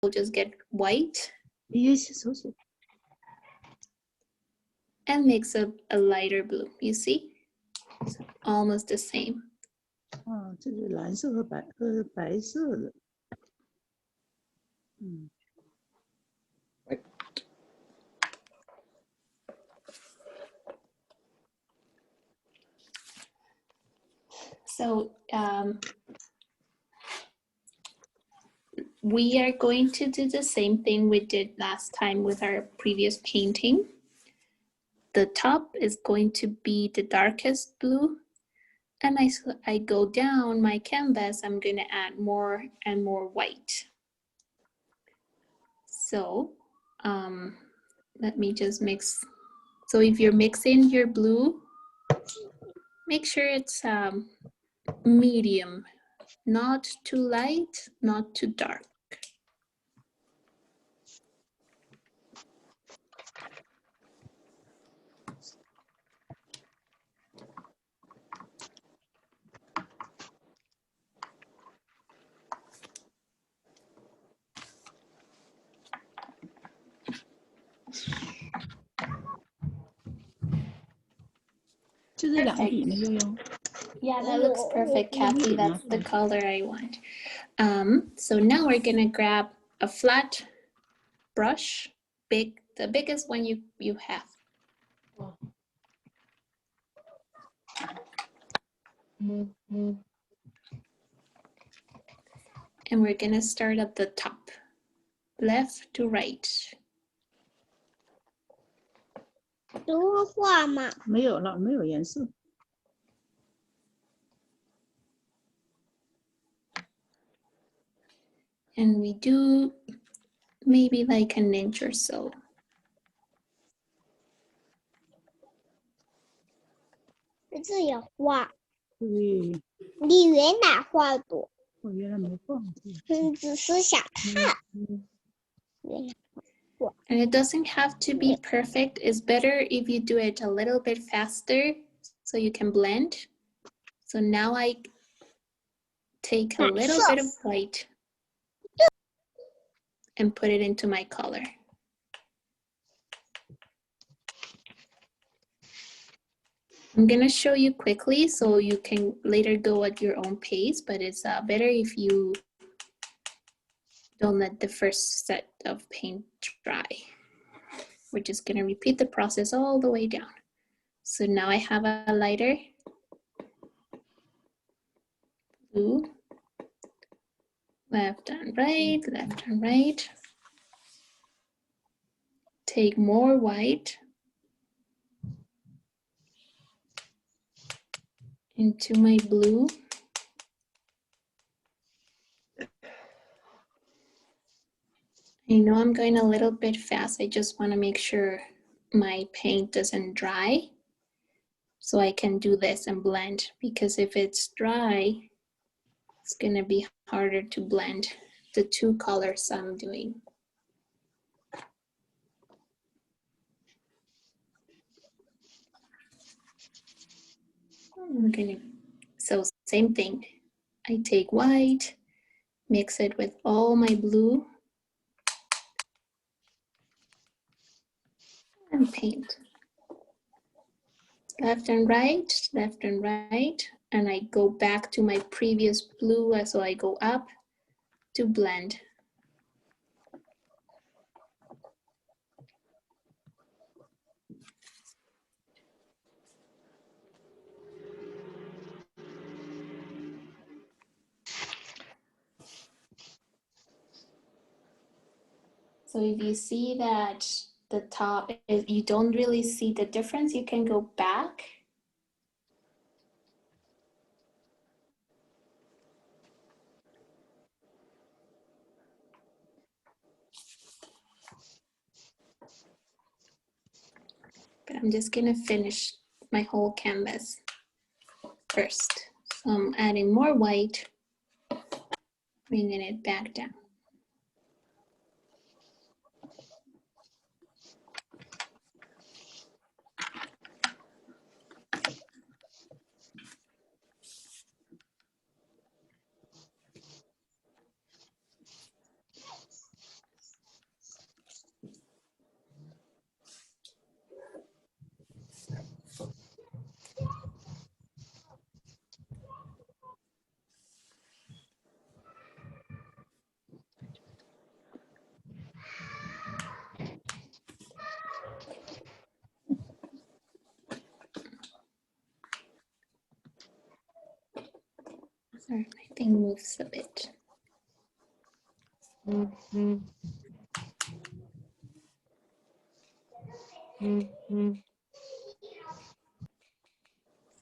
we'll just get white use and mix up a lighter blue. You see? It's almost the same. 啊，这是蓝色和白色的。嗯。 So we are going to do the same thing we did last time with our previous painting. The top is going to be the darkest blue. And I go down my canvas, I'm going to add more and more white. So let me just mix. So if you're mixing your blue, make sure it's medium, not too light, not too dark. Yeah, that looks perfect, Kathy. That's the color I want. So now we're gonna grab a flat brush, the biggest one you have. And we're gonna start at the top, left to right. 多画吗？没有了，没有颜色。 And we do maybe like an inch or so. 这也画。对，你原来画的。我原来没放。只是想看。And it doesn't have to be perfect. It's better if you do it a little bit faster so you can blend. So now I take a little bit of white and put it into my color. I'm gonna show you quickly so you can later go at your own pace, but it's better if you don't let the first set of paint dry. We're just gonna repeat the process all the way down. So now I have a lighter blue, left and right, left and right. Take more white into my blue. I know I'm going a little bit fast. I just want to make sure my paint doesn't dry so I can do this and blend, because if it's dry, it's going to be harder to blend the two colors I'm doing. So same thing. I take white, mix it with all my blue, and paint. Left and right, and I go back to my previous blue, so I go up to blend. So if you see that the top, you don't really see the difference, you can go back. But I'm just gonna finish my whole canvas first. So I'm adding more white, bringing it back down. Sorry, my thing moves a bit.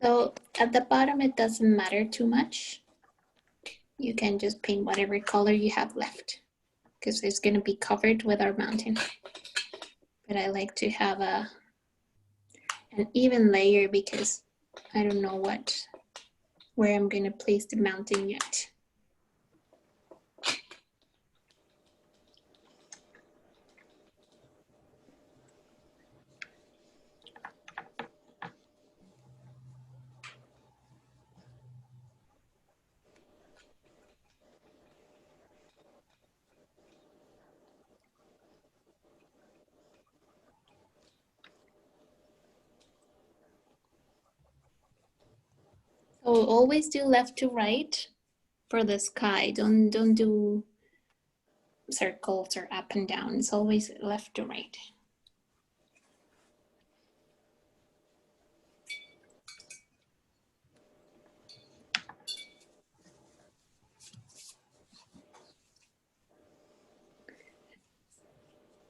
So at the bottom, it doesn't matter too much. You can just paint whatever color you have left because it's going to be covered with our mountain. But I like to have an even layer because I don't know where I'm going to place the mountain yet. So always do left to right for the sky. Don't do circles or up and down. It's always left to right.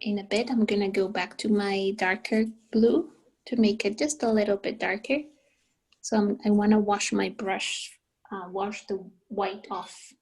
In a bit, I'm gonna go back to my darker blue to make it just a little bit darker. So I wanna wash my brush, wash the white off.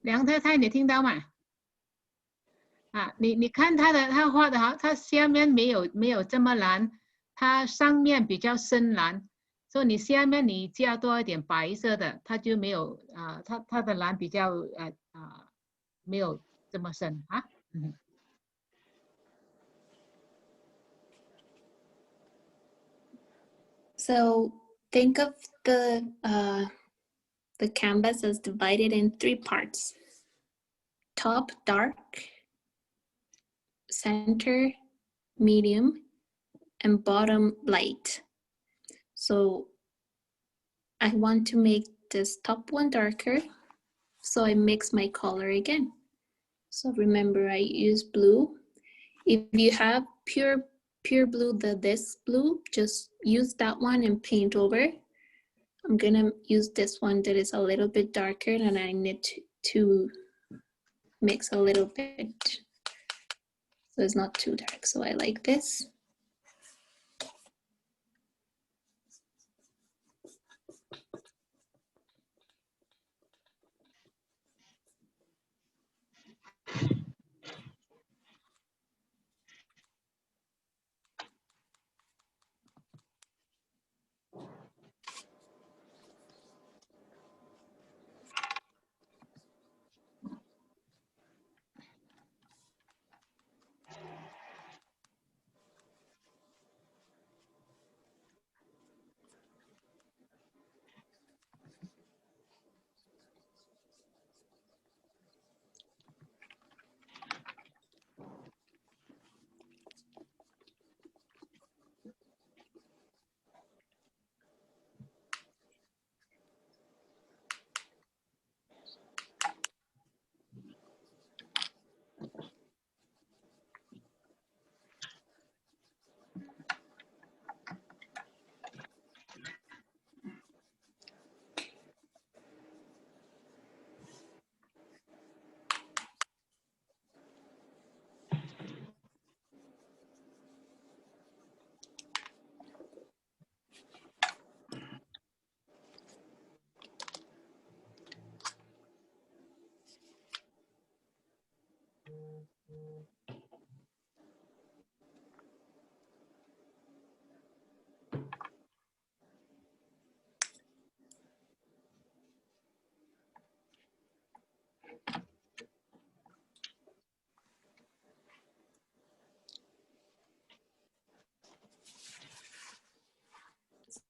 梁太太，你听到吗？啊，你看他画的哈，他下面没有这么蓝，它上面比较深蓝，所以你下面你加多一点白色的，它就没有它的蓝比较没有这么深啊。So think of the canvas as divided in 3 parts. Top dark, center medium, and bottom light. So I want to make this top one darker, so I mix my color again. So remember, I use blue. If you have pure blue, this blue, just use that one and paint over. I'm gonna use this one that is a little bit darker, and I need to mix a little bit so it's not too dark. So I like this.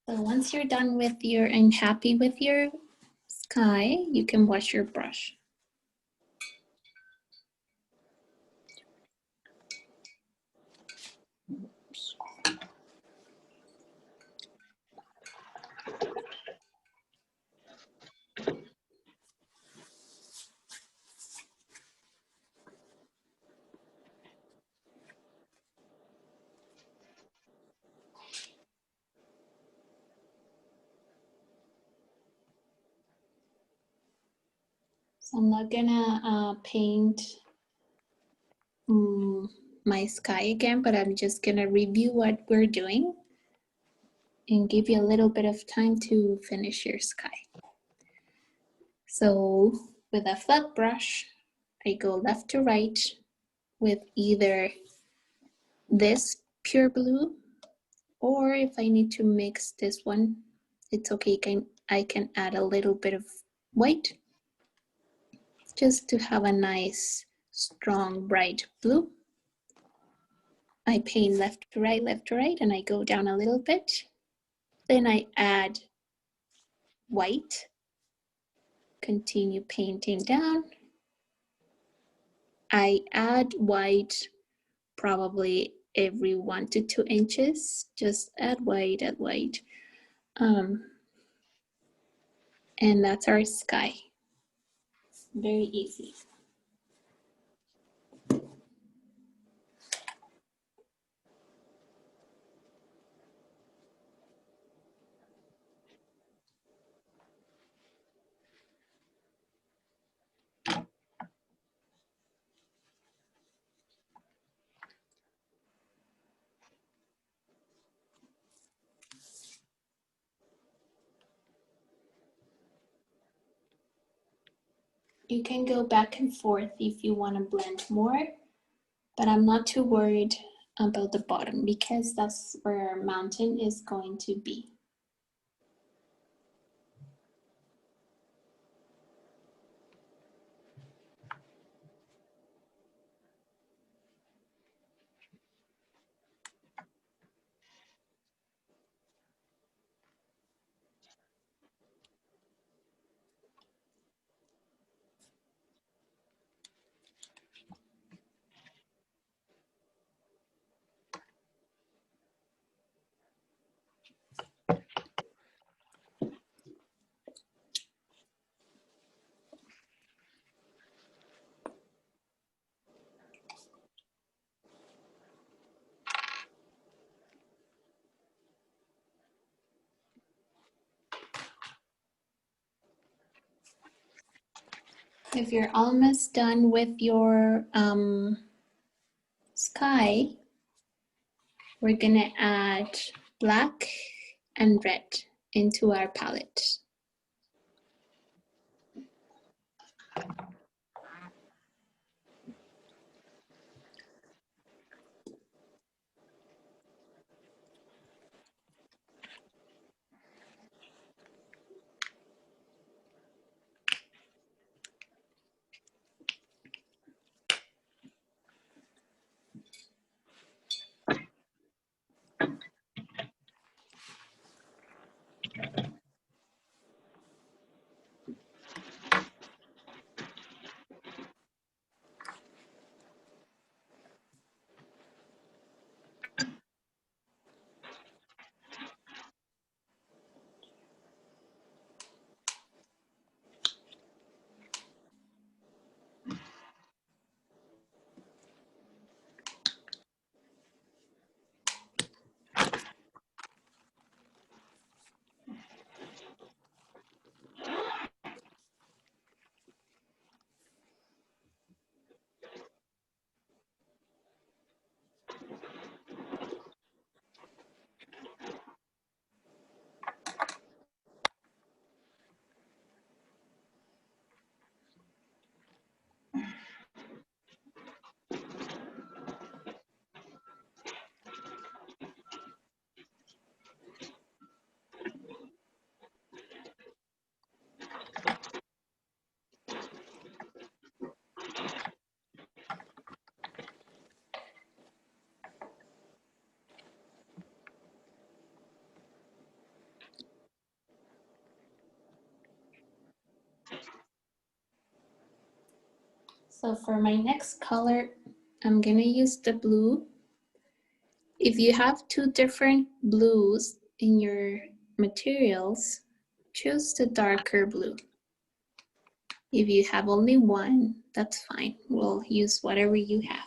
So once you're done with your and happy with your sky, you can wash your brush. So I'm not gonna paint my sky again, but I'm just gonna review what we're doing and give you a little bit of time to finish your sky. So with a flat brush, I go left to right with either this pure blue, or if I need to mix this one, it's okay. I can add a little bit of white just to have a nice, strong, bright blue. I paint left to right, and I go down a little bit. Then I add white, continue painting down. I add white probably every 1 to 2 inches. Just add white, and that's our sky. Very easy. You can go back and forth if you want to blend more, but I'm not too worried about the bottom because that's where our mountain is going to be. If you're almost done with your sky, we're gonna add black and red into our palette. So for my next color, I'm gonna use the blue. If you have two different blues in your materials, choose the darker blue. If you have only one, that's fine. We'll use whatever you have.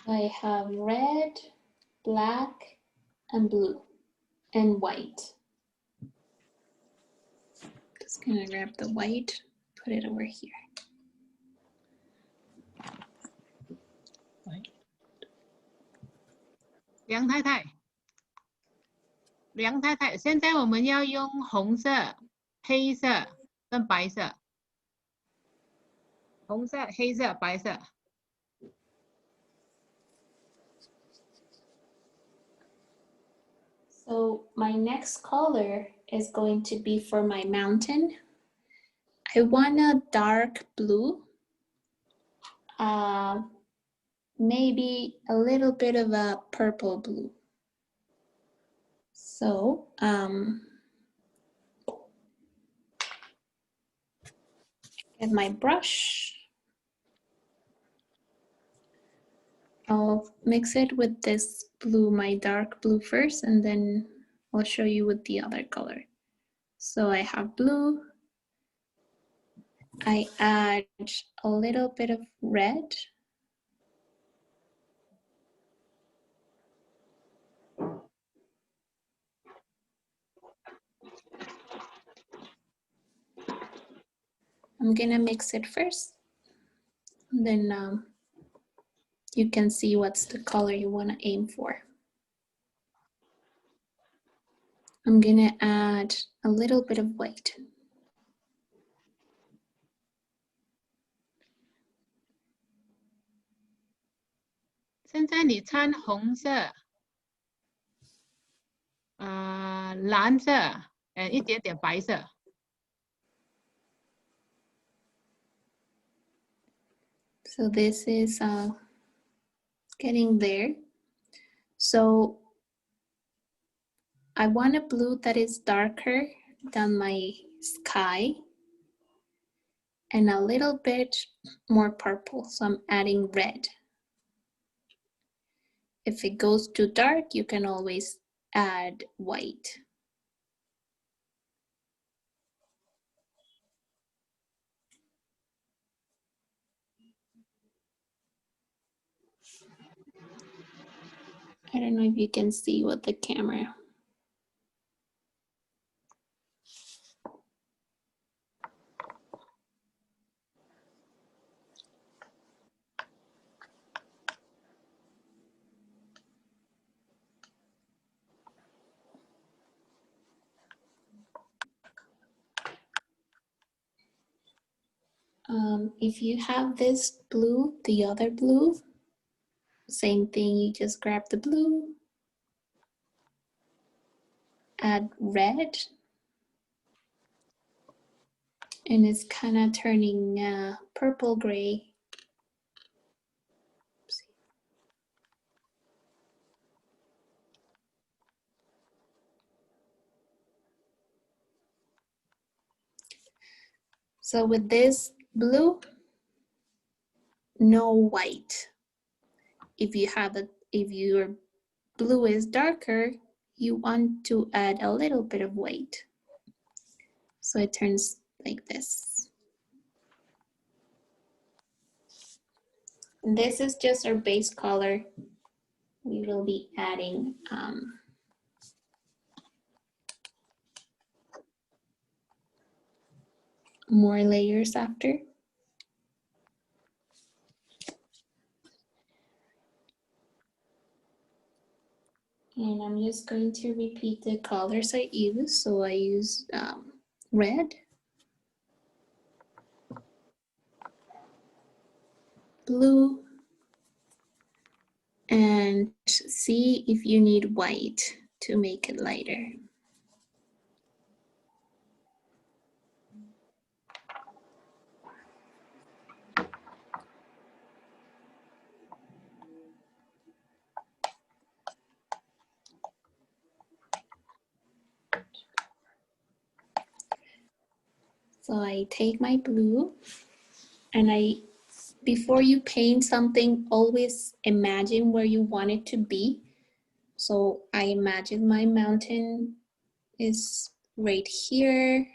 I have red, black, and blue, and white. Just gonna grab the white, put it over here. 梁太太，梁太太，现在我们要用红色、黑色跟白色。红色、黑色、白色。So my next color is going to be for my mountain. I want a dark blue, maybe a little bit of a purple blue. So get my brush. I'll mix it with this blue, my dark blue first, and then I'll show you with the other color. So I have blue. I add a little bit of red. I'm gonna mix it first, and then you can see what's the color you want to aim for. I'm gonna add a little bit of white. 现在你掺红色，蓝色，一点点白色。So this is getting there. So I want a blue that is darker than my sky and a little bit more purple. So I'm adding red. If it goes too dark, you can always add white. I don't know if you can see with the camera. If you have this blue, the other blue, same thing, you just grab the blue, add red, and it's kind of turning purple gray. So with this blue, no white. If your blue is darker, you want to add a little bit of white. So it turns like this. And this is just our base color. We will be adding more layers after. And I'm I'm just going to repeat the colors I use. So I use red, blue, and see if you need white to make it lighter. So I take my blue and before you paint something, always imagine where you want it to be. So I imagine my mountain is right here.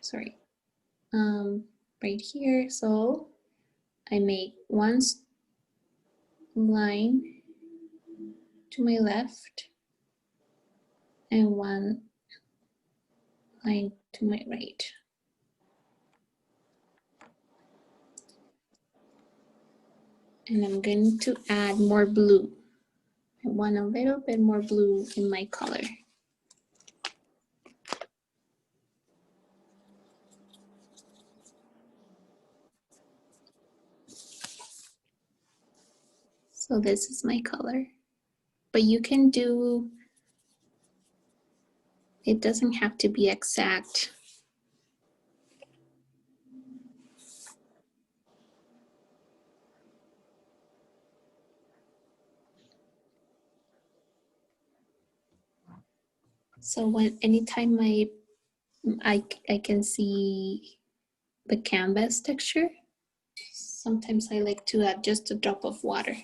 Sorry, right here. So I make one line to my left and one line to my right. And I'm going to add more blue. I want a little bit more blue in my color. So this is my color. But you can do, it doesn't have to be exact. So anytime I can see the canvas texture, sometimes I like to add just a drop of water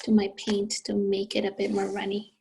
to my paint to make it a bit more runny.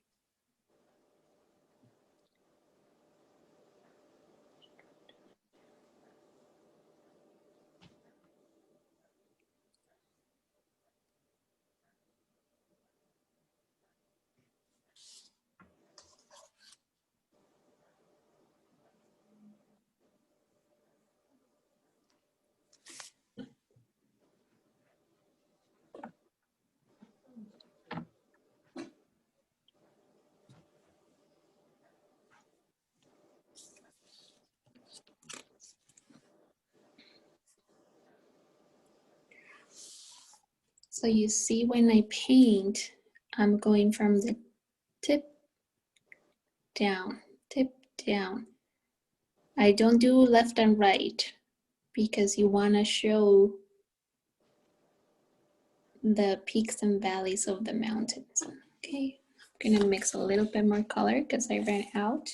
So you see when I paint, I'm going from the tip down, tip down. I don't do left and right because you want to show the peaks and valleys of the mountains. Okay, I'm gonna mix a little bit more color because I ran out.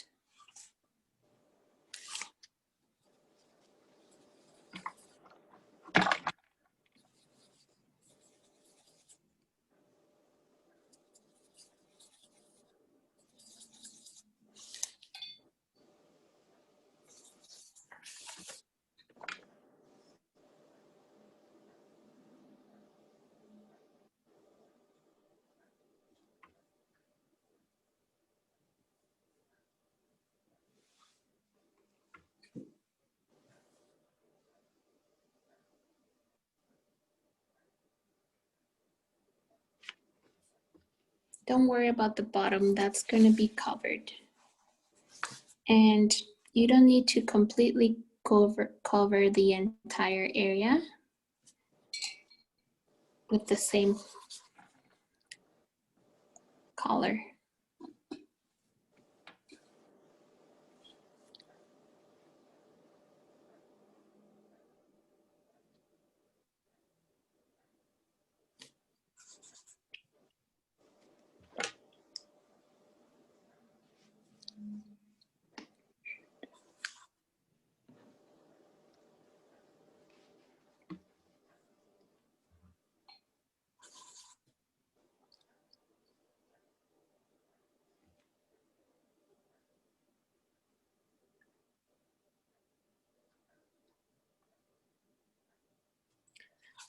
Don't worry about the bottom, that's gonna be covered. And you don't need to completely cover the entire area with the same color.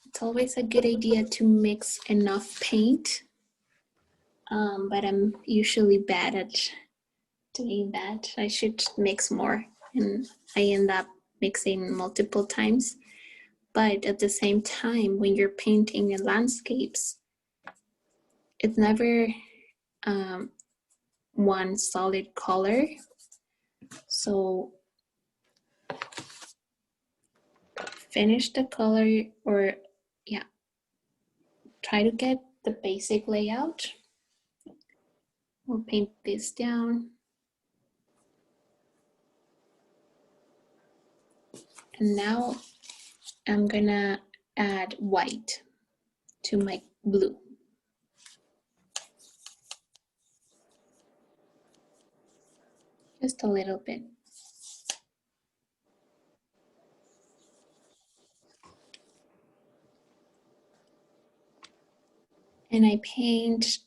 It's always a good idea to mix enough paint, but I'm usually bad at doing that. I should mix more and I end up mixing multiple times. But at the same time, when you're painting in landscapes, it's never one solid color. So finish the color, or yeah, try to get the basic layout. We'll paint this down. And now I'm gonna add white to my blue. Just a little bit. And I paint,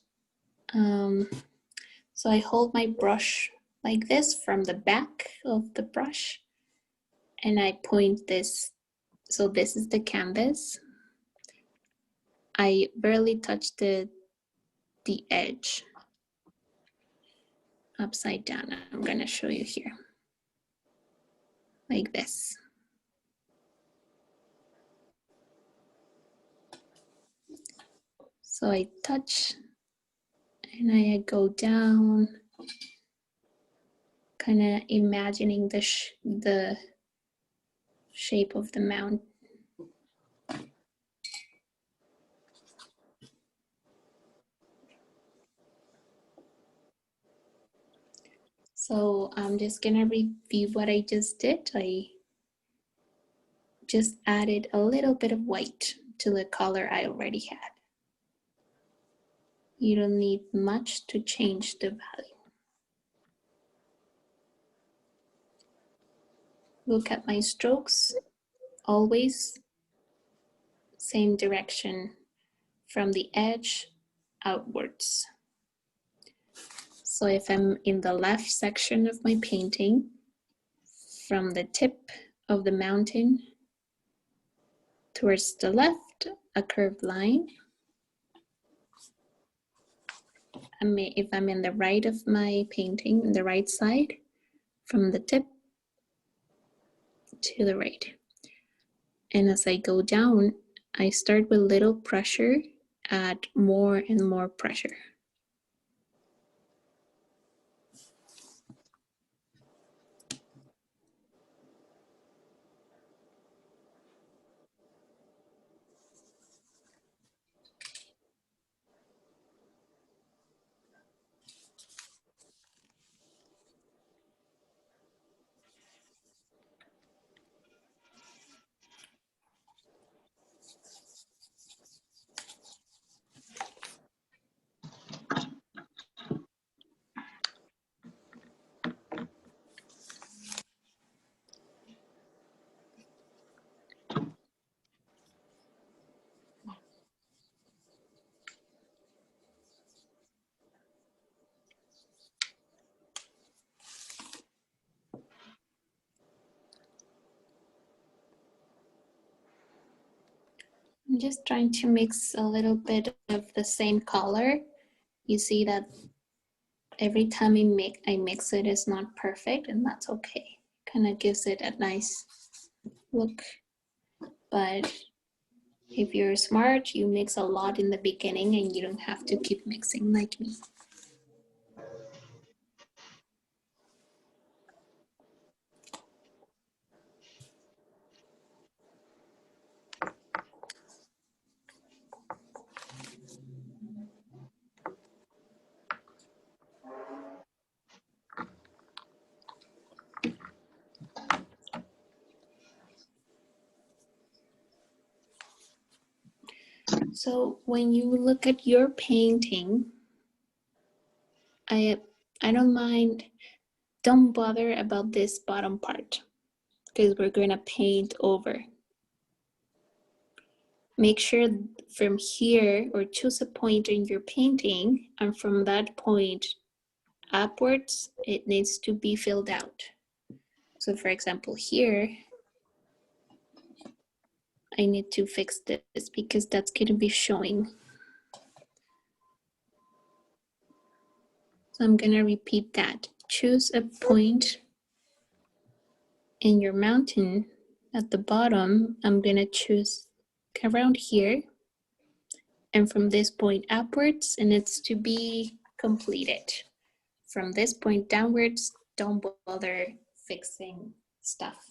so I hold my brush like this from the back of the brush, and I point this, so this is the canvas. I barely touch the edge upside down. I'm gonna show you here, like this. So I touch and I go down, kind of imagining the shape of the mound. So I'm just gonna review what I just did. I just added a little bit of white to the color I already had. You don't need much to change the value. Look at my strokes, always same direction from the edge outwards. So if I'm in the left section of my painting, from the tip of the mountain towards the left, a curved line. If I'm in the right of my painting, in the right side, from the tip to the right. And as I go down, I start with little pressure, add more and more pressure. I'm just trying to mix a little bit of the same color. You see that every time I mix it, it's not perfect, and that's okay. Kind of gives it a nice look. But if you're smart, you mix a lot in the beginning and you don't have to keep mixing like me. So when you look at your painting, I don't mind, don't bother about this bottom part because we're going to paint over. Make sure from here, or choose a point in your painting, and from that point upwards, it needs to be filled out. So for example, here, I need to fix this because that's going to be showing. So I'm going to repeat that. Choose a point in your mountain at the bottom. I'm going to choose around here, and from this point upwards, and it's to be completed. From this point downwards, don't bother fixing stuff.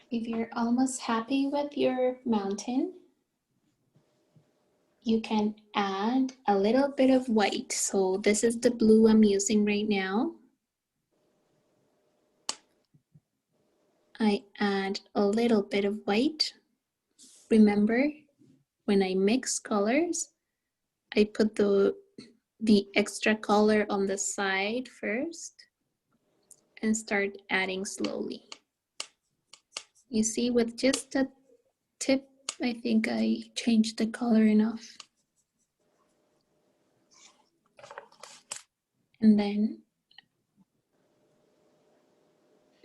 If you're almost happy with your mountain, you can add a little bit of white. So this is the blue I'm using right now. I add a little bit of white. Remember, when I mix colors, I put the extra color on the side first and start adding slowly. You see, with just a tip, I think I changed the color enough. And then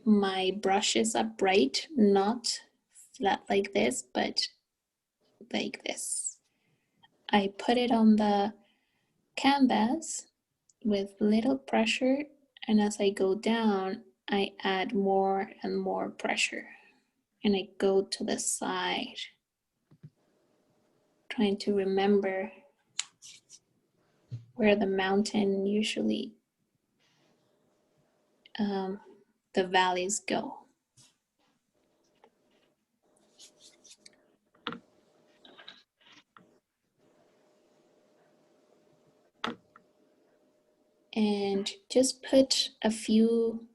my brushes are bright, not flat like this, but like this. I put it on the canvas with little pressure, and as I go down, I add more and more pressure. And I go to the side, trying to remember where the mountain usually, the valleys go. And just put a few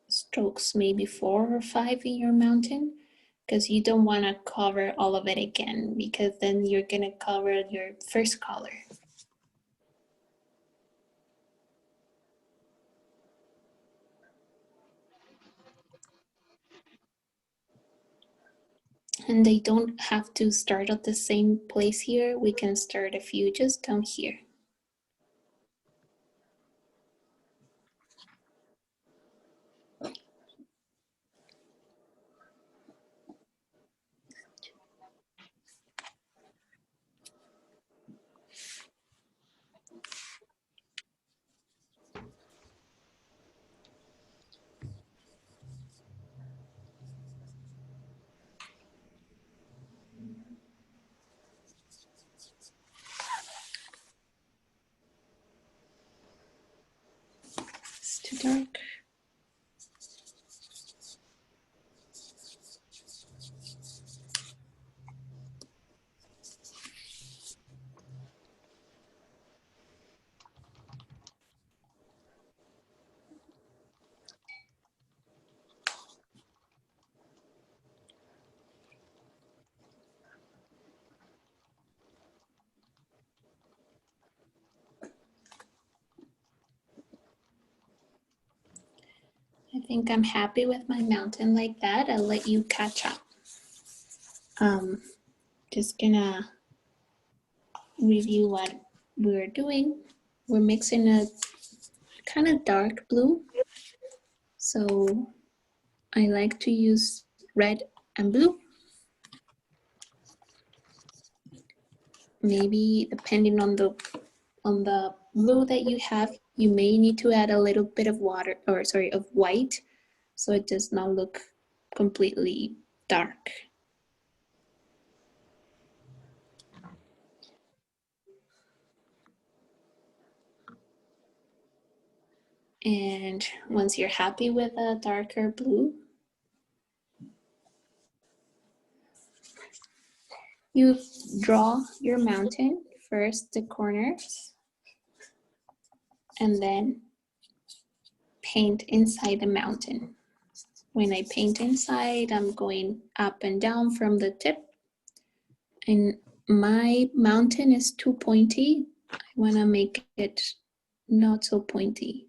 strokes, maybe 4 or 5 in your mountain, because you don't want to cover all of it again, because then you're going to cover your first color. And they don't have to start at the same place here. We can start a few just down here. It's too dark. I think I'm happy with my mountain like that. I'll let you catch up. Just gonna review what we're doing. We're mixing a kind of dark blue. So I like to use red and blue. Maybe depending on the blue that you have, you may need to add a little bit of water, or sorry, of white, so it does not look completely dark. And once you're happy with a darker blue, you draw your mountain, first the corners, and then paint inside the mountain. When I paint inside, I'm going up and down from the tip. And my mountain is too pointy. I want to make it not so pointy.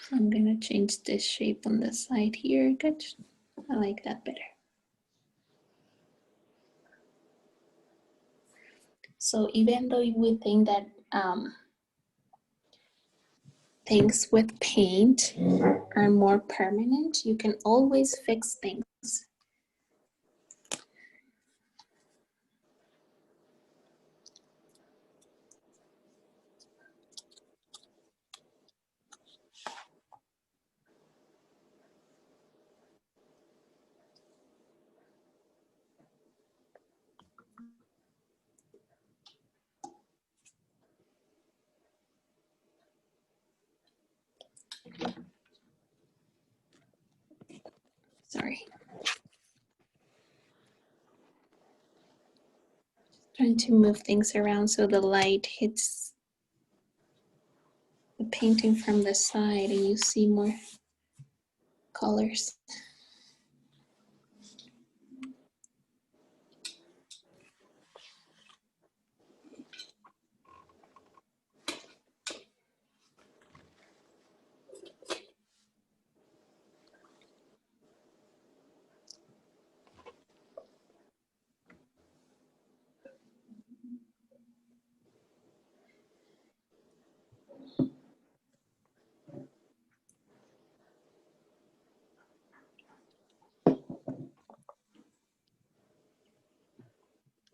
So I'm going to change this shape on the side here. Good. I like that better. So even though you would think that things with paint are more permanent, you can always fix things. Sorry. Trying to move things around so the light hits the painting from the side and you see more colors.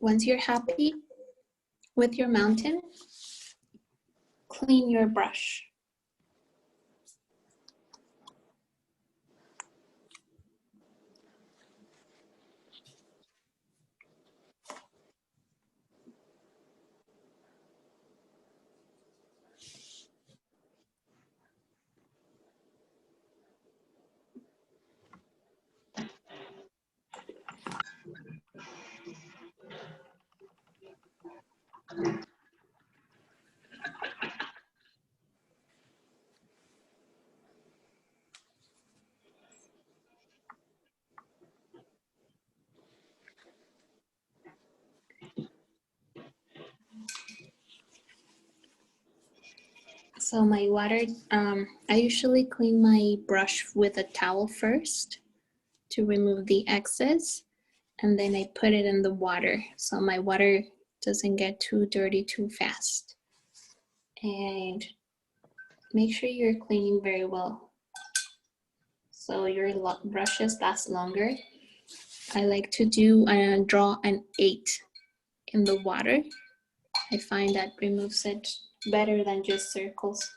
Once you're happy with your mountain, clean your brush. So my water, I usually clean my brush with a towel first to remove the excess, and then I put it in the water so my water doesn't get too dirty too fast. And make sure you're cleaning very well so your brushes last longer. I like to draw an 8 in the water. I find that removes it better than just circles.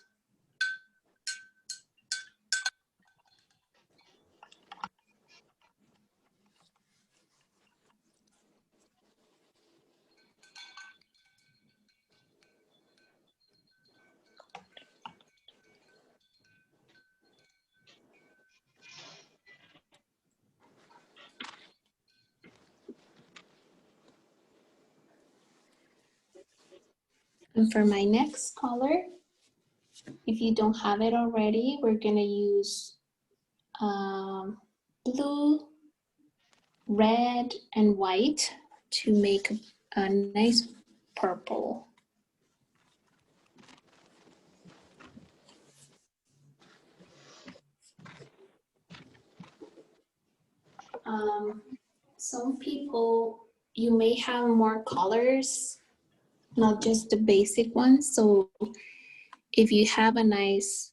And for my next color, if you don't have it already, we're gonna use blue, red, and white to make a nice purple. Some people you may have more colors, not just the basic ones. So if you have a nice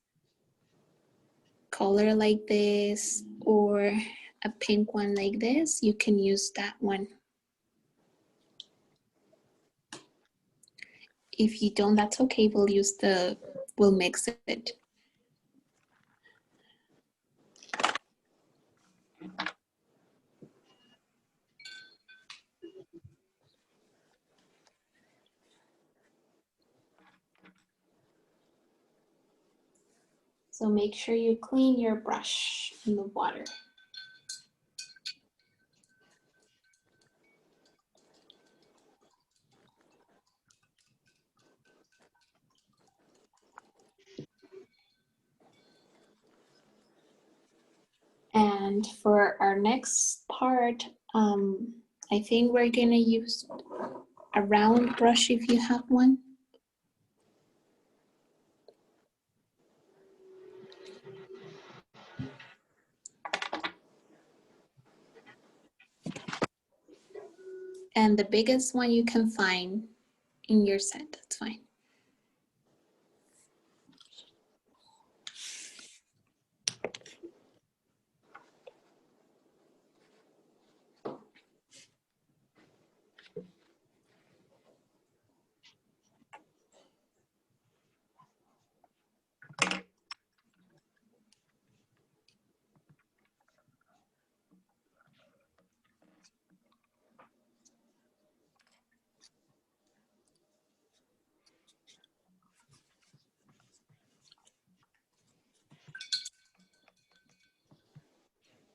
color like this or a pink one like this, you can use that one. If you don't, that's okay. We'll mix it. So make sure you clean your brush in the water. And for our next part, I think we're gonna use a round brush if you have one. And the biggest one you can find in your set, that's fine.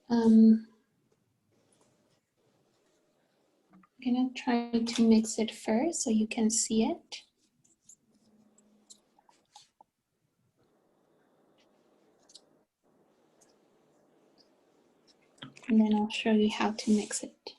I'm gonna try to mix it first so you can see it. And then I'll show you how to mix it.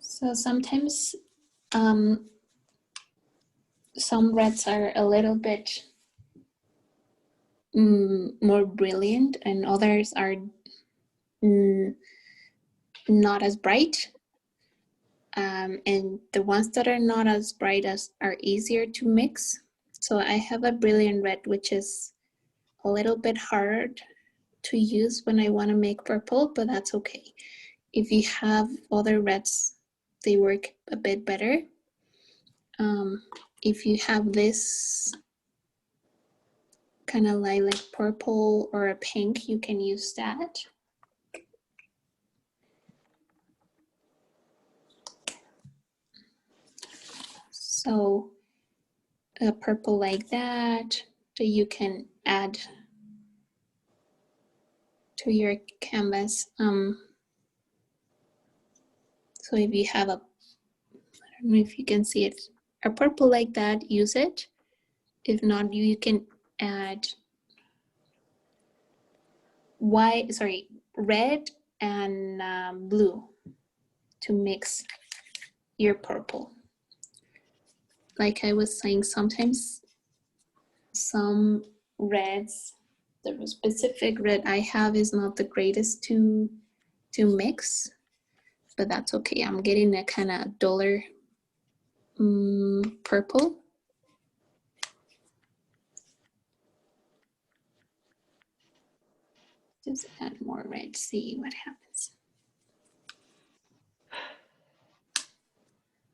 So sometimes some reds are a little bit more brilliant and others are not as bright. And the ones that are not as bright as are easier to mix. So I have a brilliant red, which is a little bit hard to use when I want to make purple, but that's okay. If you have other reds, they work a bit better. If you have this kind of lilac purple or a pink, you can use that. So a purple like that you can add to your canvas. So if you have I don't know if you can see it, a purple like that, use it. If not, you can add red and blue to mix your purple. Like I was saying, sometimes some reds, the specific red I have is not the greatest to mix, but that's okay. I'm getting a kind of duller purple. Just add more red, see what happens.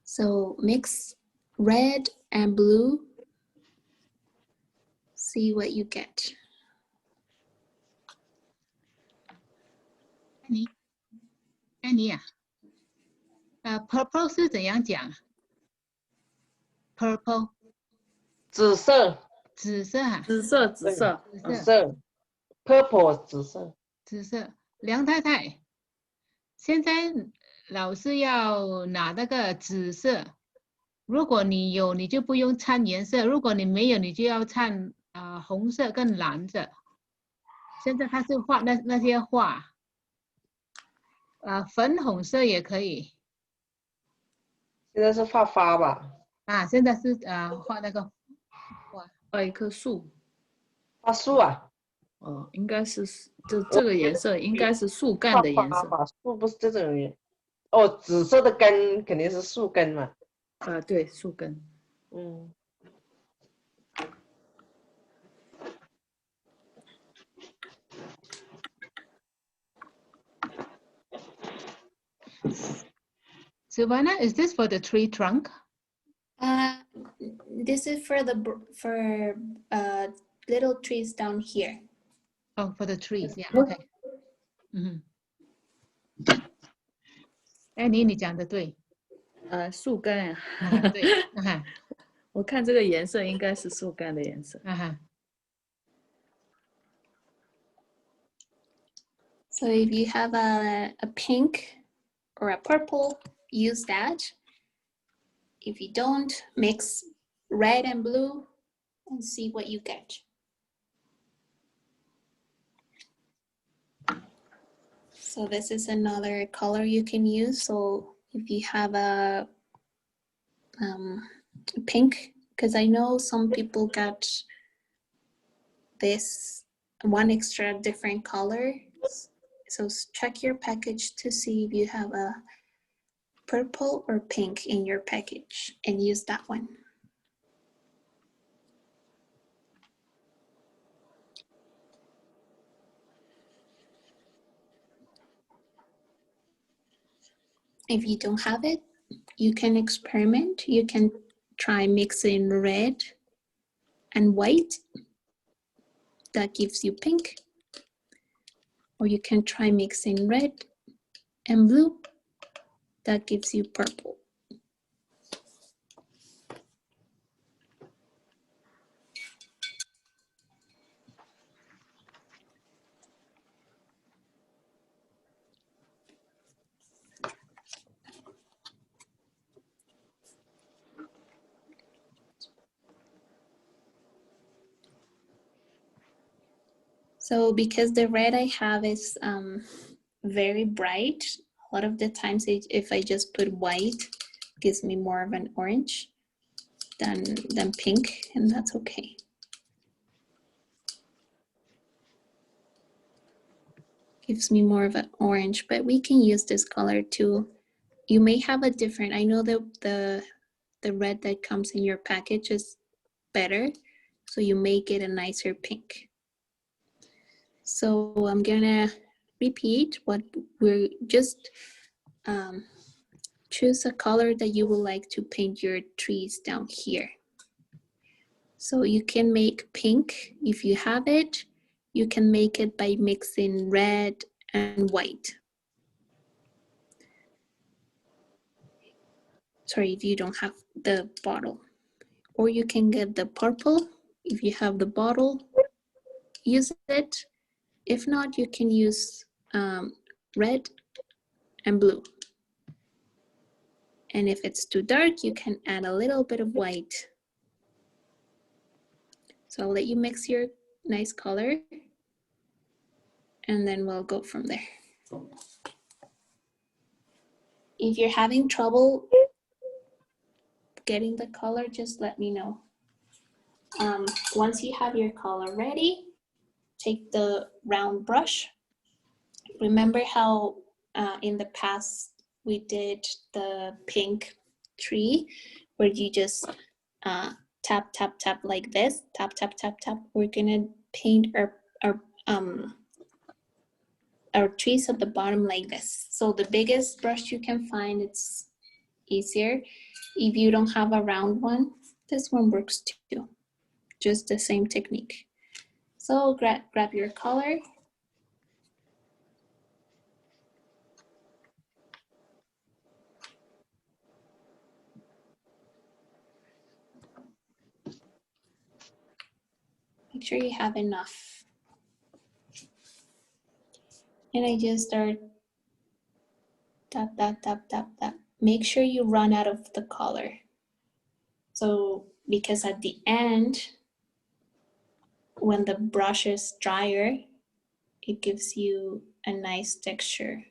So mix red and blue, see what you get. 安妮啊，purple 是怎样讲？purple 紫色，紫色哈，紫色，紫色，紫色，紫色，purple 紫色。紫色。梁太太，现在老师要拿那个紫色，如果你有，你就不用掺颜色；如果你没有，你就要掺红色跟蓝色。现在他是画那些画，粉红色也可以现在是画花吧？现在是画那个画，画一棵树。画树啊？哦，应该是这个颜色应该是树干画的颜色。花吧？树不是这种颜。哦，紫色的根肯定是树根嘛。对，树根。嗯。Silvana, is this for the tree trunk? This is for little trees down here. Oh, for the trees, yeah, okay. 哎，你讲的对，树干啊。对，我看这个颜色应该是树干的颜色。So if you have a pink or a purple, use that. If you don't, mix red and blue and see what you get. So this is another color you can use. So if you have a pink, because I know some people got this one extra different color. So check your package to see if you have a purple or pink in your package and use that one. If you don't have it, you can experiment. You can try mixing red and white. That gives you pink. Or you can try mixing red and blue. That gives you purple. So because the red I have is very bright, a lot of the times if I just put white, it gives me more of an orange than pink, and that's okay. Gives me more of an orange, but we can use this color too. You may have a different, I know that the red that comes in your package is better, so you may get a nicer pink. So I'm gonna repeat what we're just choose a color that you would like to paint your trees down here. So you can make pink if you have it. You can make it by mixing red and white. Sorry, if you don't have the bottle. Or you can get the purple. If you have the bottle, use it. If not, you can use red and blue. And if it's too dark, you can add a little bit of white. So I'll let you mix your nice color and then we'll go from there. If you're having trouble getting the color, just let me know. Once you have your color ready, take the round brush. Remember how in the past we did the pink tree where you just tap, tap, tap like this, tap, tap, tap, tap. We're gonna paint our trees at the bottom like this. So the biggest brush you can find, it's easier. If you don't have a round one, this one works too. Just the same technique. So grab your color. Make sure you have enough. And I just start tap, tap, tap, tap, tap. Make sure you run out of the color. So, because at the end, when the brush is drier, it gives you a nice texture.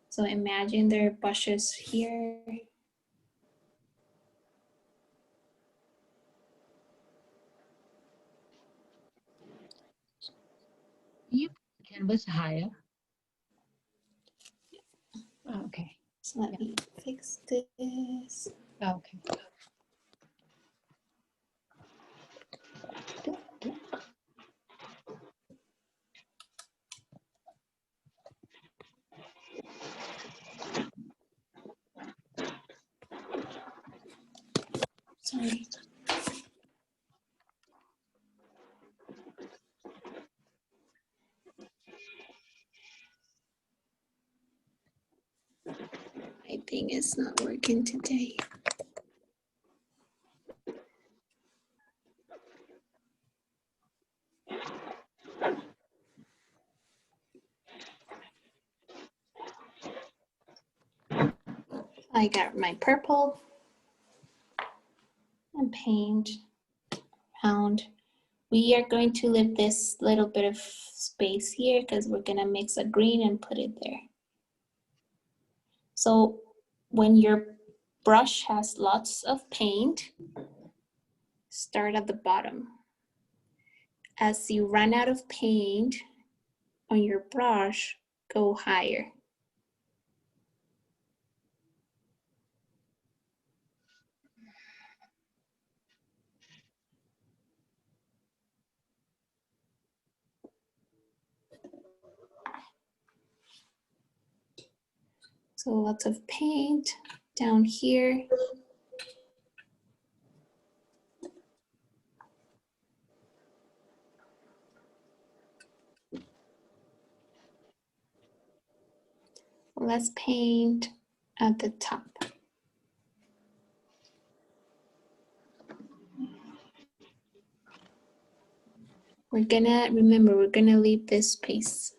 So imagine there are brushes here. You canvas higher. Okay. So let me fix this. Okay. Sorry. My thing is not working today. I got my purple and paint around. We are going to leave this little bit of space here because we're gonna mix a green and put it there. So when your brush has lots of paint, start at the bottom. As you run out of paint on your brush, go higher. So lots of paint down here. Less paint at the top. Remember, we're gonna leave this space.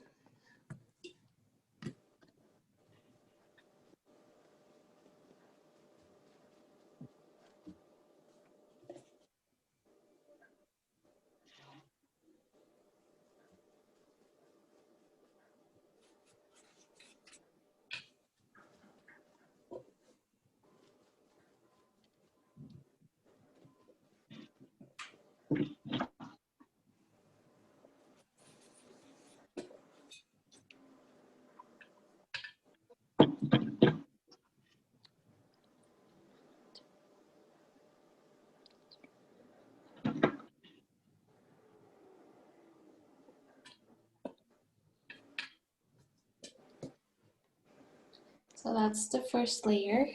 So that's the first layer.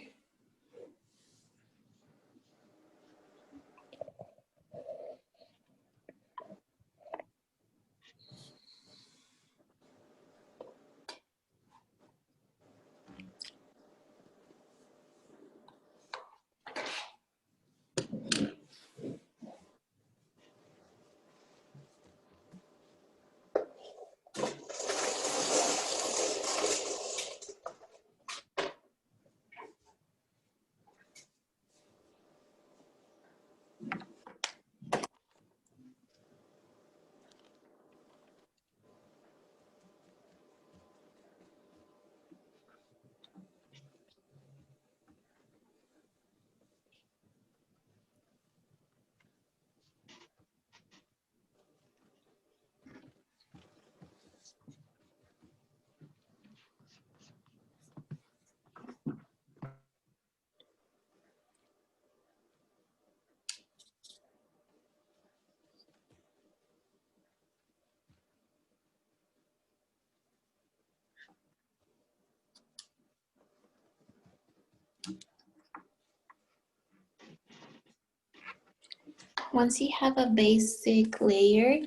Once you have a basic layer,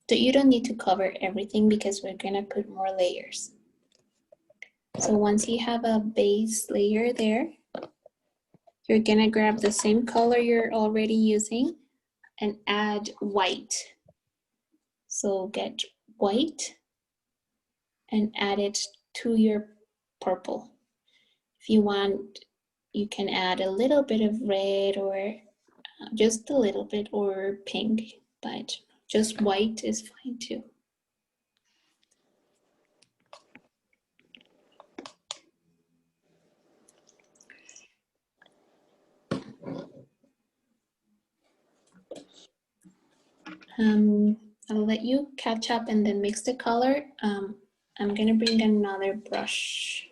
you don't need to cover everything because we're gonna put more layers. So once you have a base layer there, you're gonna grab the same color you're already using and add white. So get white and add it to your purple. If you want, you can add a little bit of red or just a little bit, or pink, but just white is fine too. I'll let you catch up and then mix the color. I'm gonna bring another brush.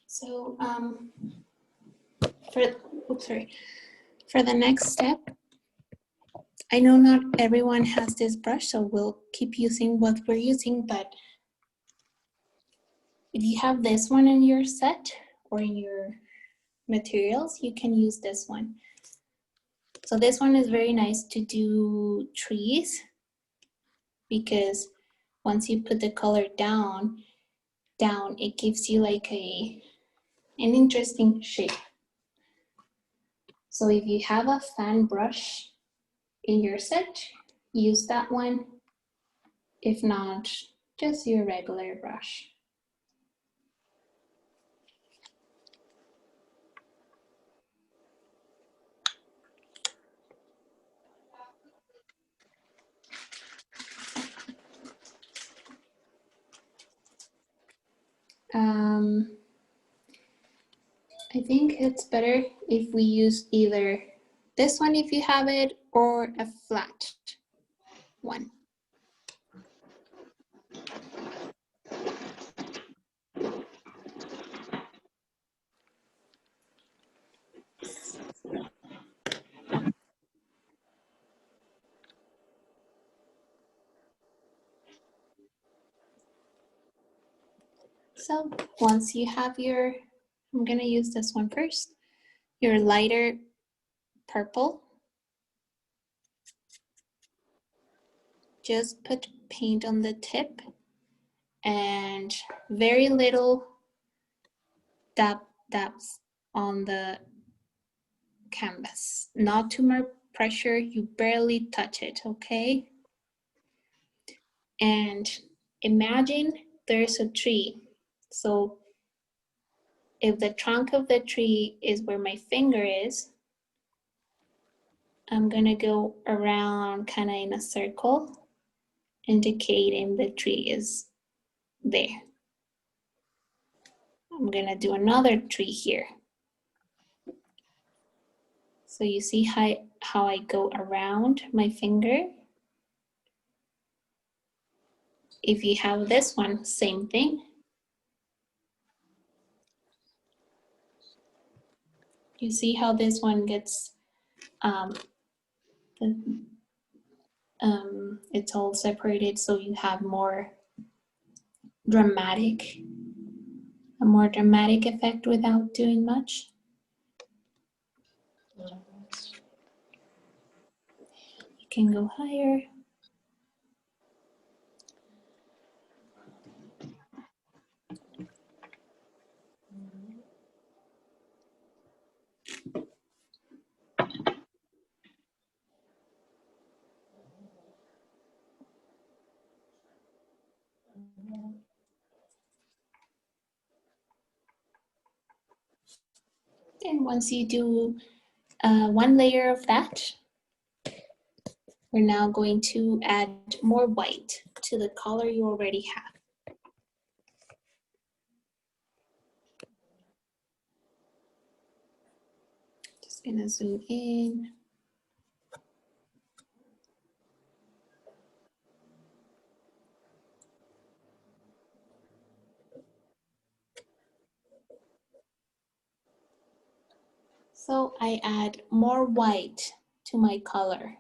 So for the next step, I know not everyone has this brush, so we'll keep using what we're using, but if you have this one in your set or in your materials, you can use this one. So this one is very nice to do trees, because once you put the color down, it gives you like an interesting shape. So if you have a fan brush in your set, use that one. If not, just your regular brush. I think it's better if we use either this one if you have it, or a flat one. So once you have your, I'm gonna use this one first, your lighter purple, just put paint on the tip and very little dabs on the canvas. Not too much pressure, you barely touch it, okay? And imagine there's a tree. So if the trunk of the tree is where my finger is, I'm gonna go around kind of in a circle, indicating the tree is there. I'm gonna do another tree here. So you see how I go around my finger? If you have this one, same thing. You see how this one gets, it's all separated, so you have a more dramatic effect without doing much. You can go higher. And once you do one layer of that, we're now going to add more white to the color you already have. Gonna zoom in. So I add more white to my color.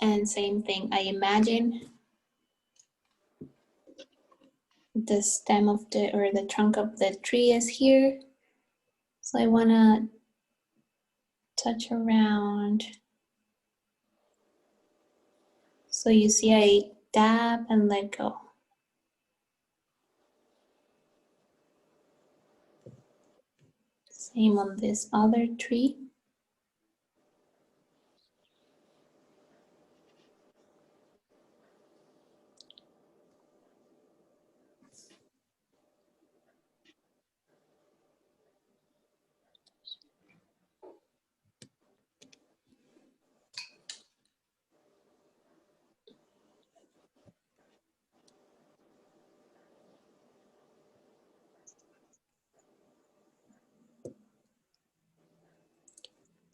And same thing, I imagine the stem of the trunk of the tree is here. So I wanna touch around. So you see I dab and let go. Same on this other tree.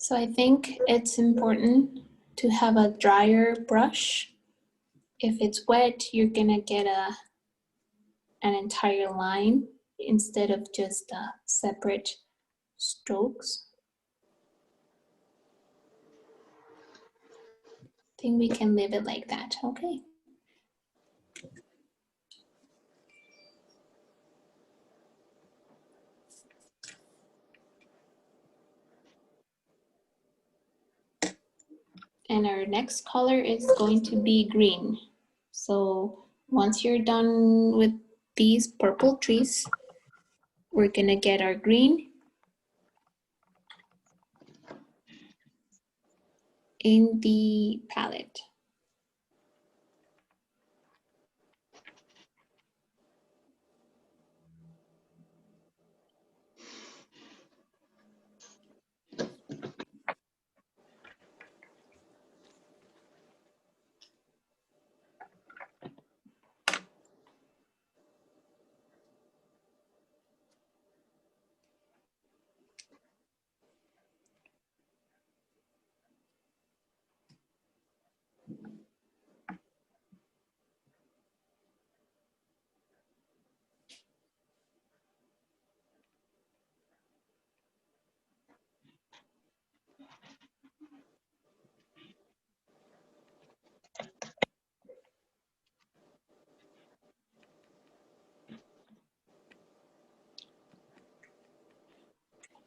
So I think it's important to have a drier brush. If it's wet, you're gonna get an entire line instead of just separate strokes. I think we can leave it like that, okay? And our next color is going to be green. So once you're done with these purple trees, we're gonna get our green in the palette.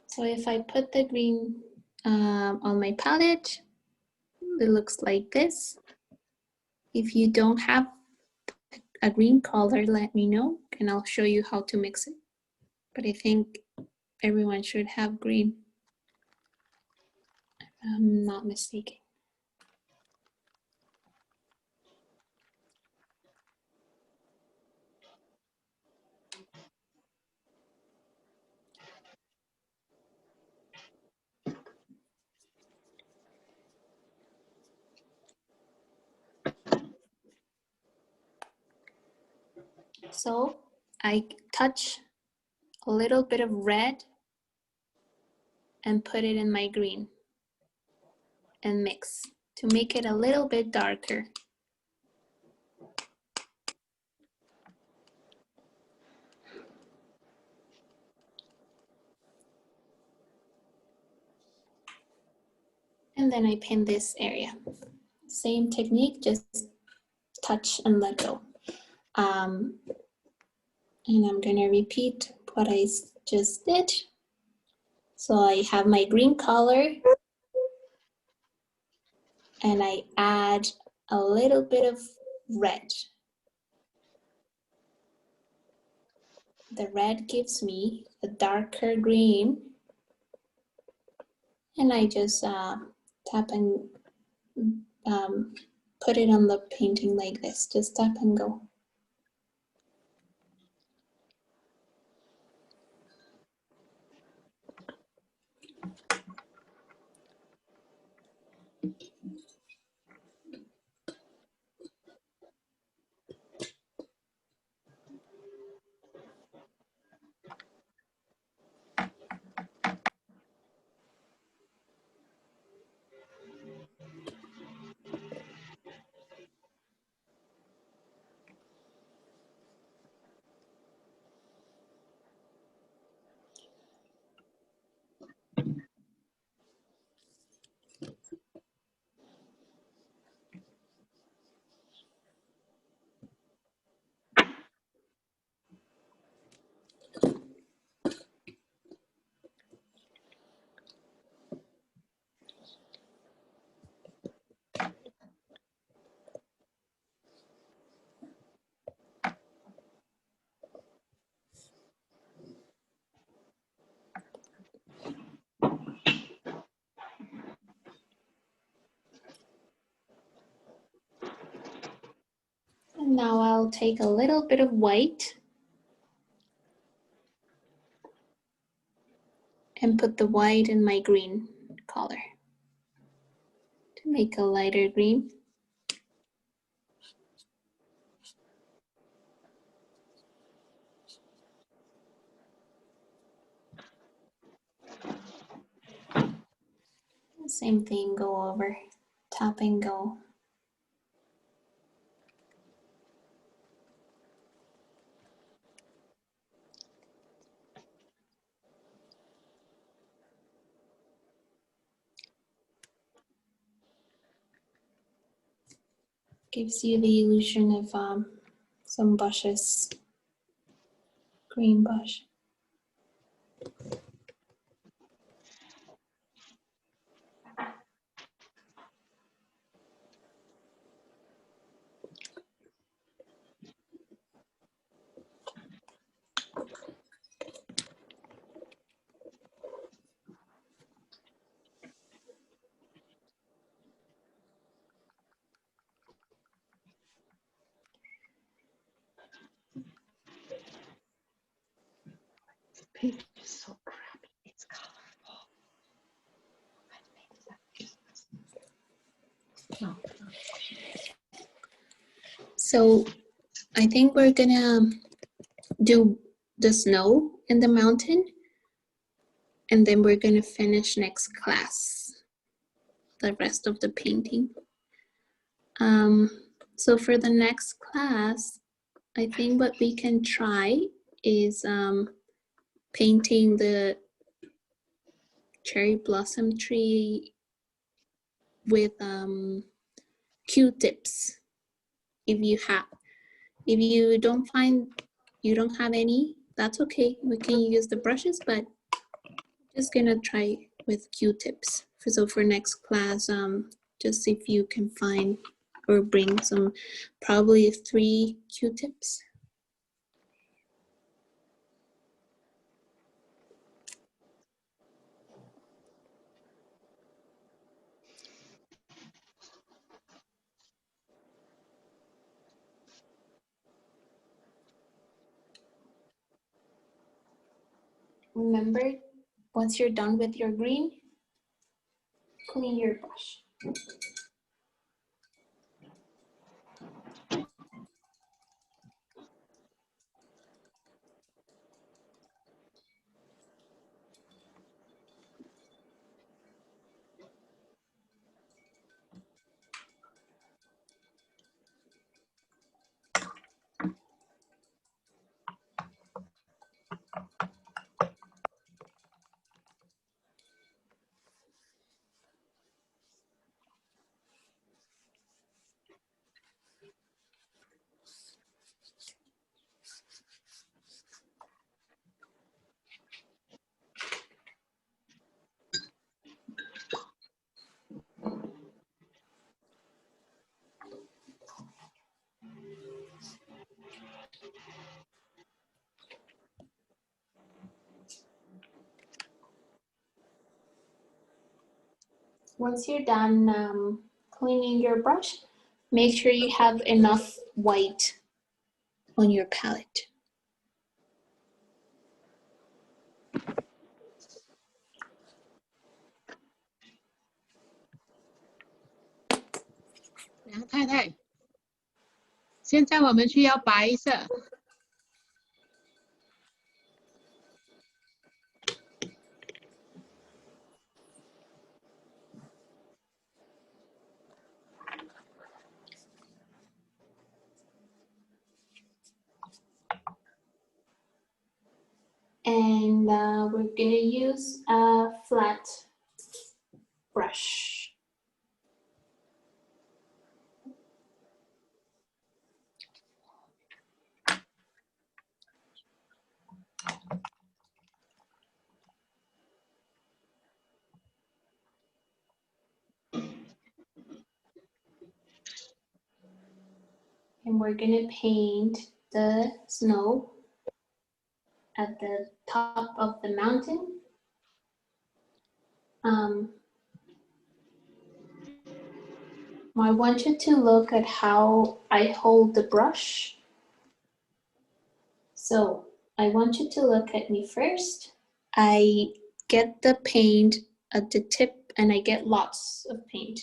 So if I put the green on my palette, it looks like this. If you don't have a green color, let me know and I'll show you how to mix it. But I think everyone should have green, if I'm not mistaken. So I touch a little bit of red and put it in my green and mix to make it a little bit darker. And then I pin this area. Same technique, just touch and let go. And I'm gonna repeat what I just did. So I have my green color and I add a little bit of red. The red gives me a darker green and I just tap and put it on the painting like this, just tap and go. Now I'll take a little bit of white and put the white in my green color to make a lighter green. Same thing, go over, tap and go. Gives you the illusion of some bushes, green bush. Pink is so crappy. It's colorful. No. So I think we're gonna do the snow in the mountain, and then we're gonna finish next class, the rest of the painting. So for the next class, I think what we can try is painting the cherry blossom tree with Q-tips. If you don't have any, that's okay. We can use the brushes, but just gonna try with Q-tips. So for next class, just if you can find or bring some, probably 3 Q-tips. Remember, once you're done with your green, clean your brush. Once you're done cleaning your brush, make sure you have enough white on your palette.梁太太，现在我们需要白色。And we're gonna use a flat brush. And we're gonna paint the snow at the top of the mountain. I want you to look at how I hold the brush. So I want you to look at me first. I get the paint at the tip and I get lots of paint.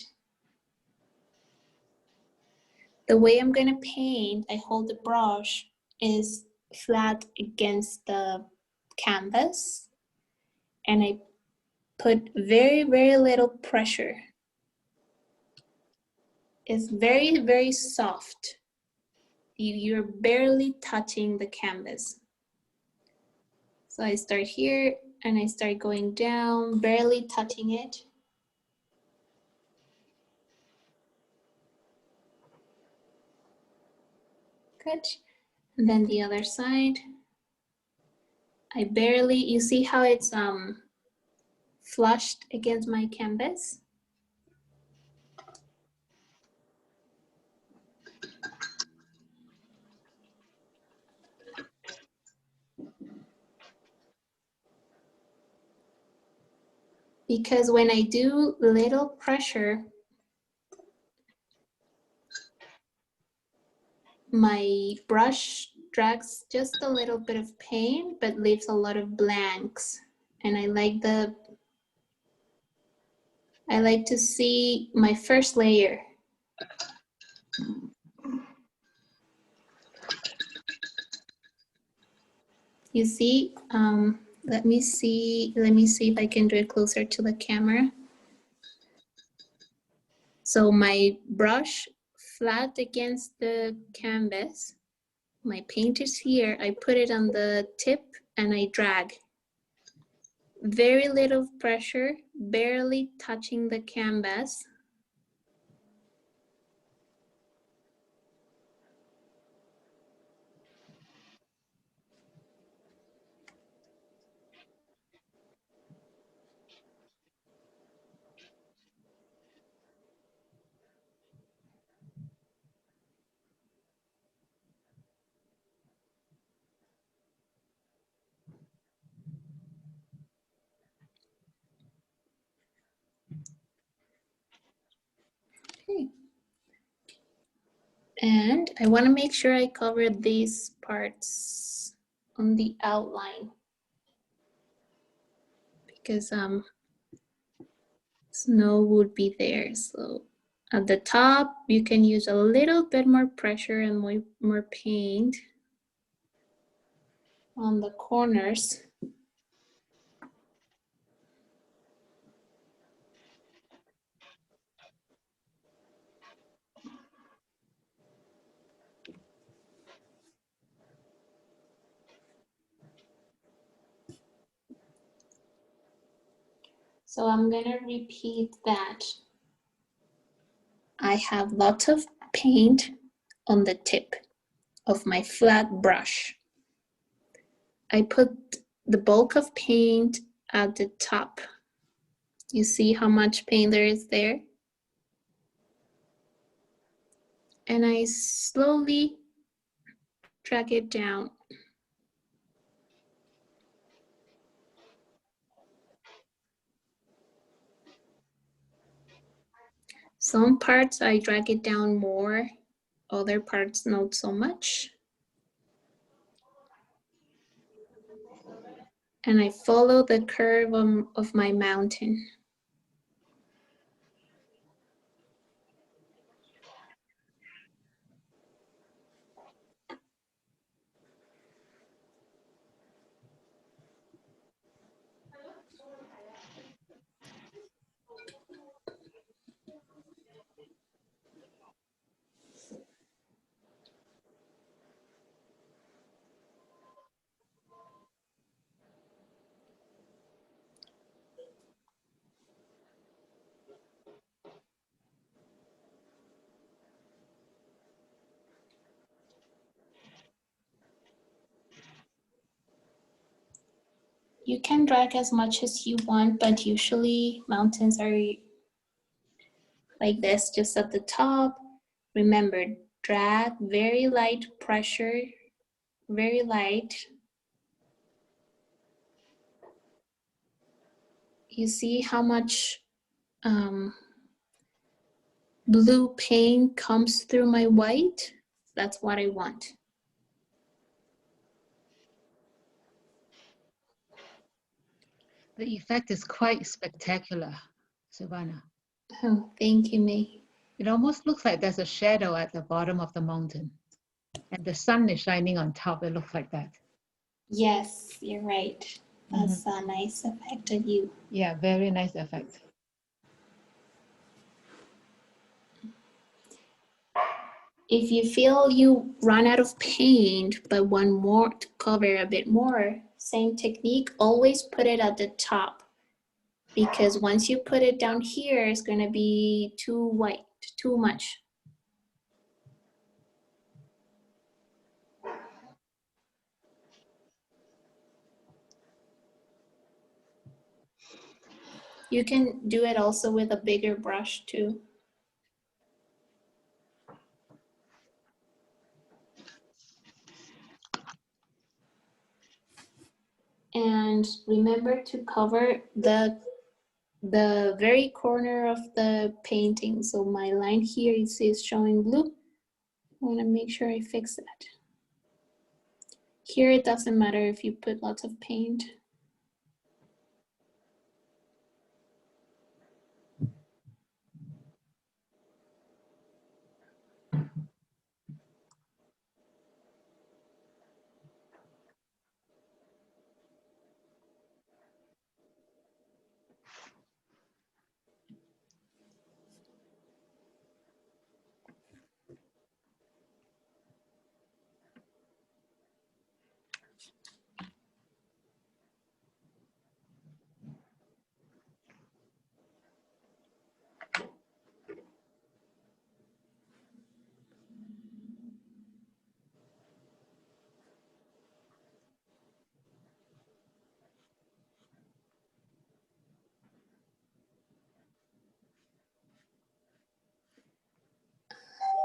The way I'm gonna paint, I hold the brush is flat against the canvas and I put very, very little pressure. It's very, very soft. You're barely touching the canvas. So I start here and I start going down, barely touching it. Good. And then the other side. I barely, you see how it's flushed against my canvas? Because when I do little pressure, my brush drags just a little bit of paint, but leaves a lot of blanks. And I like to see my first layer. You see, let me see if I can do it closer to the camera. So my brush flat against the canvas, my paint is here, I put it on the tip and I drag. Very little pressure, barely touching the canvas. Okay. And I want to make sure I cover these parts on the outline because snow would be there. So at the top, you can use a little bit more pressure and more paint on the corners. So I'm gonna repeat that. I have lots of paint on the tip of my flat brush. I put the bulk of paint at the top. You see how much paint there is there? And I slowly drag it down. Some parts I drag it down more, other parts not so much. And I follow the curve of my mountain. You can drag as much as you want, but usually mountains are like this, just at the top. Remember, drag, very light pressure, very light. You see how much blue paint comes through my white, that's what I want. The effect is quite spectacular, Silvana. Oh, thank you, May. It almost looks like there's a shadow at the bottom of the mountain. And the sun is shining on top. It looks like that. Yes, you're right. That's a nice effect of you. Yeah, very nice effect. If you feel you run out of paint but want more to cover a bit more, same technique, always put it at the top. Because once you put it down here, it's going to be too white, too much. You can do it also with a bigger brush too. And remember to cover the very corner of the painting. So my line here is showing blue. I want to make sure I fix that. Here it doesn't matter if you put lots of paint.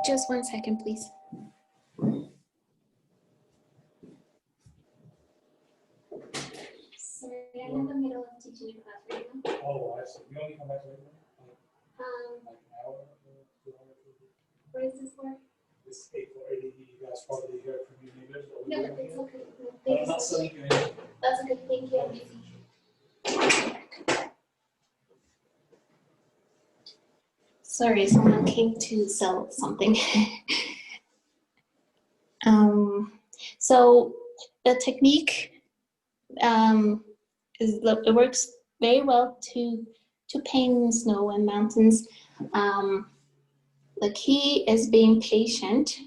Just 1 second, please. Sorry, I'm in the middle of teaching a class right now. Oh, I see. You only come back later? Like an hour? 2 hours? What is this for? This 8 you guys probably hear from your neighbors. No, it's okay. No, But thank I'm you not so much. selling you anything. That's a good thing. I'm busy. Sorry, someone came to sell something. So the technique it works very well to paint snow and mountains. The key is being patient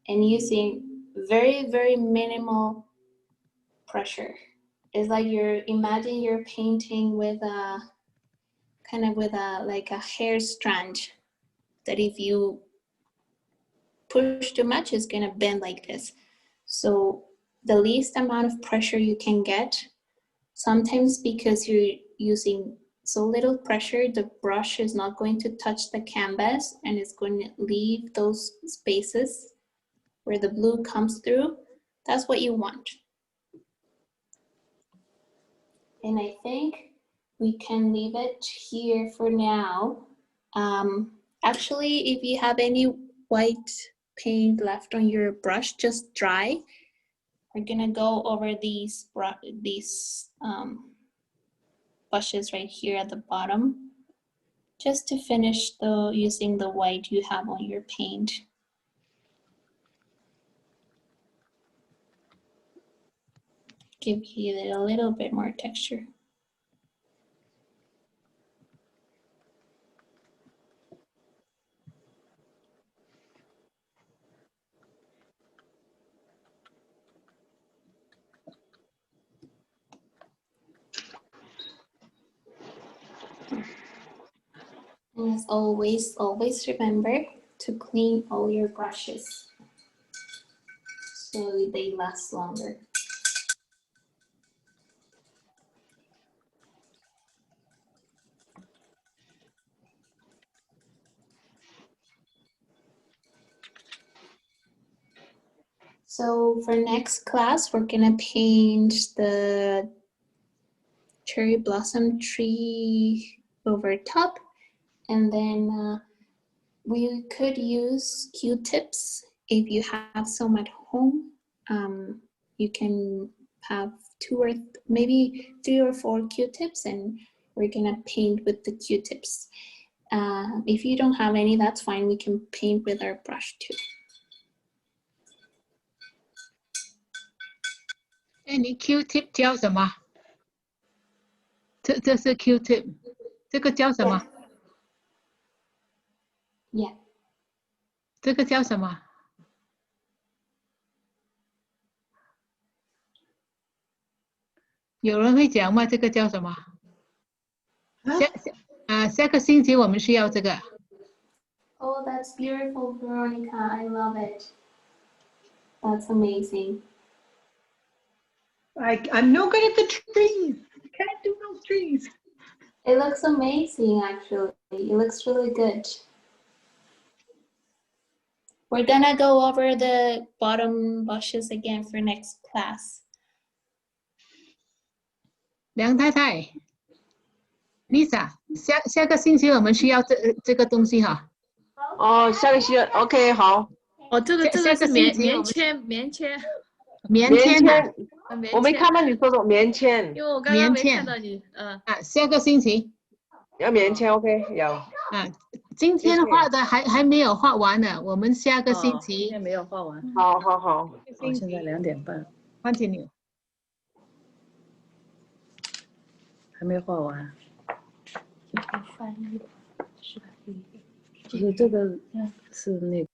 and using very, very minimal pressure. It's like imagine you're painting with a like a hair strand that if you push too much, it's gonna bend like this. So the least amount of pressure you can get, sometimes because you're using so little pressure, the brush is not going to touch the canvas and it's going to leave those spaces where the blue comes through. That's what you want. And I think we can leave it here for now. Actually, if you have any white paint left on your brush, just dry. We're gonna go over these brushes right here at the bottom, just to finish using the white you have on your paint. Give it a little bit more texture. And as always, always remember to clean all your brushes so they last longer. So for next class, we're gonna paint the cherry blossom tree over top, and then we could use Q-tips if you have some at home. You can have maybe 3 or 4 Q-tips, and we're gonna paint with the Q-tips. If you don't have any, that's fine. We can paint with our brush too. 哎，你 Q-tip 叫什么？这是 Q-tip， 这个叫什么？ Yeah. 这个叫什么？有人会讲吗？这个叫什么？下个星期我们需要这个。 Oh, that's beautiful, Veronica. I love it. That's amazing. I'm no good at the trees. I can't do those trees. It looks amazing, actually. It looks really good. We're gonna go over the bottom bushes again for next class. 梁太太 ，Lisa， 下个星期我们需要这个东西哈。哦，下个星期 OK 好。哦，这个下个是棉星期我们签，棉签棉呐、签，我没看到你说什么棉签。因为我刚刚没看到你，下个星期要棉签 OK 有。今天画的还没有画完呢，我们下个星今期天没有画完。好好好。哦，现在2点半， continue。还没画完。不是这个是那个。